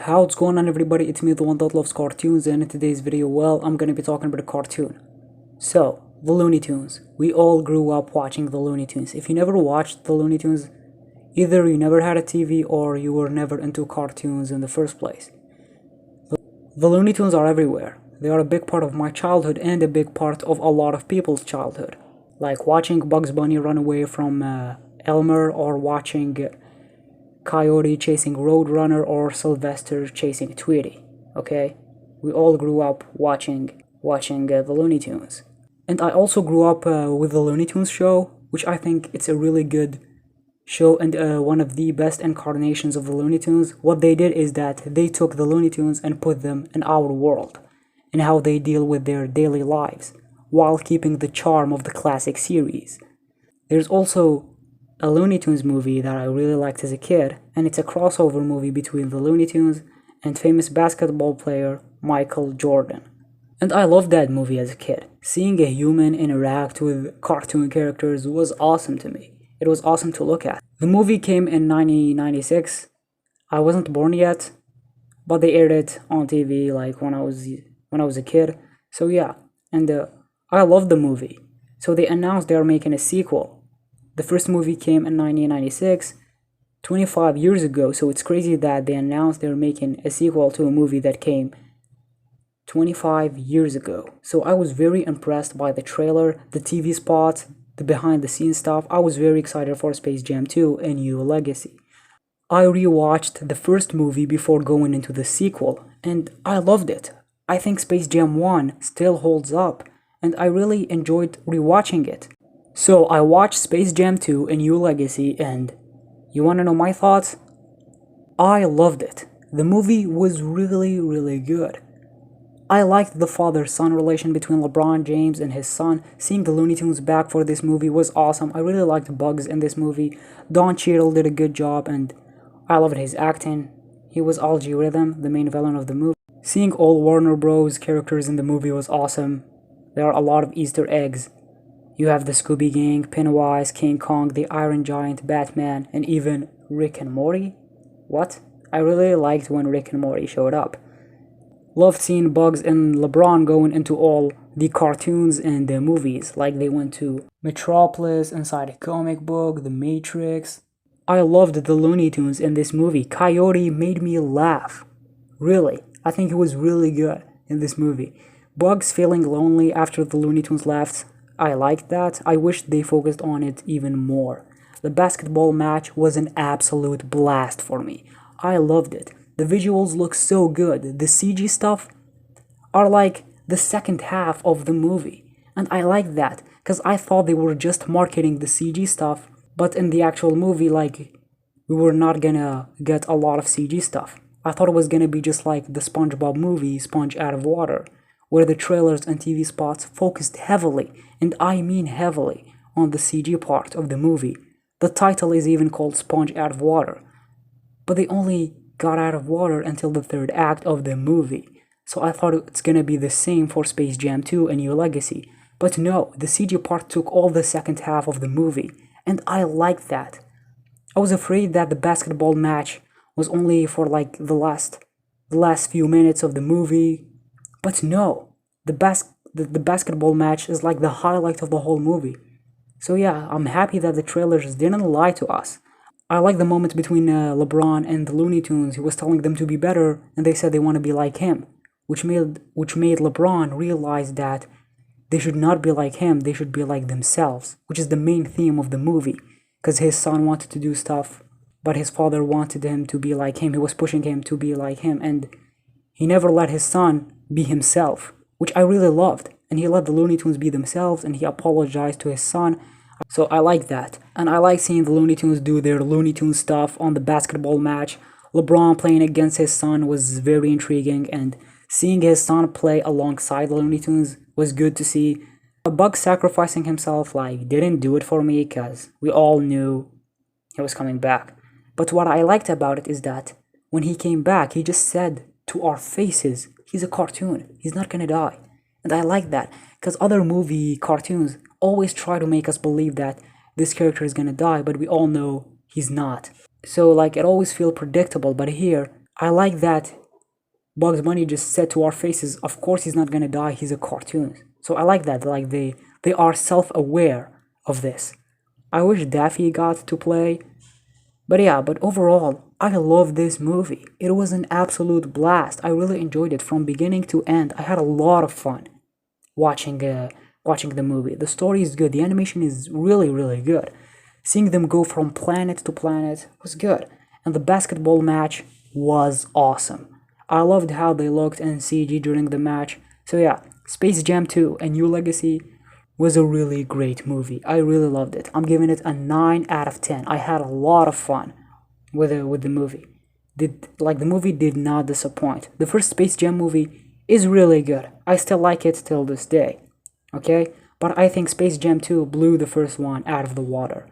How's going on, everybody? It's me, the one that loves cartoons, and in today's video, well, I'm gonna be talking about a cartoon. So, the Looney Tunes. We all grew up watching the Looney Tunes. If you never watched the Looney Tunes, either you never had a TV or you were never into cartoons in the first place. The Looney Tunes are everywhere. They are a big part of my childhood and a big part of a lot of people's childhood. Like watching Bugs Bunny run away from Elmer, or watching Coyote chasing Roadrunner, or Sylvester chasing Tweety. Okay, we all grew up watching the Looney Tunes, and I also grew up with the Looney Tunes show, which I think it's a really good show and one of the best incarnations of the Looney Tunes. What they did is that they took the Looney Tunes and put them in our world, and how they deal with their daily lives while keeping the charm of the classic series. There's also a Looney Tunes movie that I really liked as a kid, and it's a crossover movie between the Looney Tunes and famous basketball player Michael Jordan. And I loved that movie as a kid. Seeing a human interact with cartoon characters was awesome to me. It was awesome to look at. The movie came in 1996. I wasn't born yet, but they aired it on TV like when I was a kid. So yeah, and I loved the movie. So they announced they are making a sequel. The first movie came in 1996, 25 years ago, so it's crazy that they announced they're making a sequel to a movie that came 25 years ago. So I was very impressed by the trailer, the TV spots, the behind the scenes stuff. I was very excited for Space Jam 2: A New Legacy. I rewatched the first movie before going into the sequel, and I loved it. I think Space Jam 1 still holds up, and I really enjoyed rewatching it. So I watched Space Jam 2: A New Legacy, and you wanna know my thoughts? I loved it. The movie was really good. I liked the father-son relation between LeBron James and his son. Seeing the Looney Tunes back for this movie was awesome. I really liked Bugs in this movie. Don Cheadle did a good job, and I loved his acting. He was Algae Rhythm, the main villain of the movie. Seeing all Warner Bros. Characters in the movie was awesome. There are a lot of Easter eggs. You have the Scooby Gang, Pennywise, King Kong, the Iron Giant, Batman, and even Rick and Morty? What? I really liked when Rick and Morty showed up. Loved seeing Bugs and LeBron going into all the cartoons and the movies, like they went to Metropolis, inside a comic book, The Matrix. I loved the Looney Tunes in this movie. Coyote made me laugh. Really, I think he was really good in this movie. Bugs feeling lonely after the Looney Tunes left, I liked that. I wish they focused on it even more. The basketball match was an absolute blast for me. I loved it. The visuals look so good. The CG stuff are like the second half of the movie. And I like that, because I thought they were just marketing the CG stuff, but in the actual movie, like, we were not gonna get a lot of CG stuff. I thought it was gonna be just like the SpongeBob movie, Sponge Out of Water, where the trailers and TV spots focused heavily, and I mean heavily, on the CG part of the movie. The title is even called Sponge Out of Water. But they only got out of water until the third act of the movie. So I thought it's gonna be the same for Space Jam 2: A New Legacy. But no, the CG part took all the second half of the movie, and I liked that. I was afraid that the basketball match was only for like the last few minutes of the movie. But no, the basketball match is like the highlight of the whole movie. So yeah, I'm happy that the trailers didn't lie to us. I like the moment between LeBron and the Looney Tunes. He was telling them to be better, and they said they want to be like him, which made LeBron realize that they should not be like him, they should be like themselves, which is the main theme of the movie, because his son wanted to do stuff, but his father wanted him to be like him. He was pushing him to be like him, and he never let his son be himself, which I really loved. And he let the Looney Tunes be themselves, and he apologized to his son. So I like that. And I like seeing the Looney Tunes do their Looney Tunes stuff on the basketball match. LeBron playing against his son was very intriguing, and seeing his son play alongside the Looney Tunes was good to see. Bugs sacrificing himself like didn't do it for me, because we all knew he was coming back. But what I liked about it is that when he came back, he just said to our faces, he's a cartoon, he's not gonna die. And I like that, because other movie cartoons always try to make us believe that this character is gonna die, but we all know he's not. So like it always feels predictable, but here I like that Bugs Bunny just said to our faces, of course he's not gonna die, he's a cartoon. So I like that, like they are self-aware of this. I wish Daffy got to play, but yeah, but overall, I love this movie. It was an absolute blast. I really enjoyed it from beginning to end. I had a lot of fun watching the movie. The story is good. The animation is really good. Seeing them go from planet to planet was good. And the basketball match was awesome. I loved how they looked in CG during the match. So yeah, Space Jam 2: A New Legacy was a really great movie. I really loved it. I'm giving it a 9 out of 10. I had a lot of fun with the movie. The movie did not disappoint. The first Space Jam movie is really good. I still like it till this day. Okay? But I think Space Jam 2 blew the first one out of the water.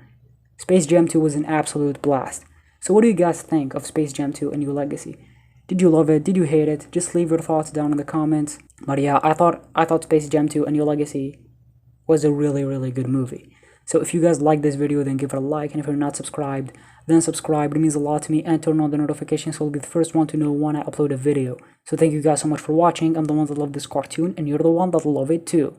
Space Jam 2 was an absolute blast. So what do you guys think of Space Jam 2: A New Legacy? Did you love it? Did you hate it? Just leave your thoughts down in the comments. But yeah, I thought Space Jam 2: A New Legacy was a really good movie. So if you guys like this video, then give it a like, and if you're not subscribed, then subscribe. It means a lot to me, and turn on the notifications so you'll be the first one to know when I upload a video. So thank you guys so much for watching. I'm the one that love this cartoon, and you're the one that love it too.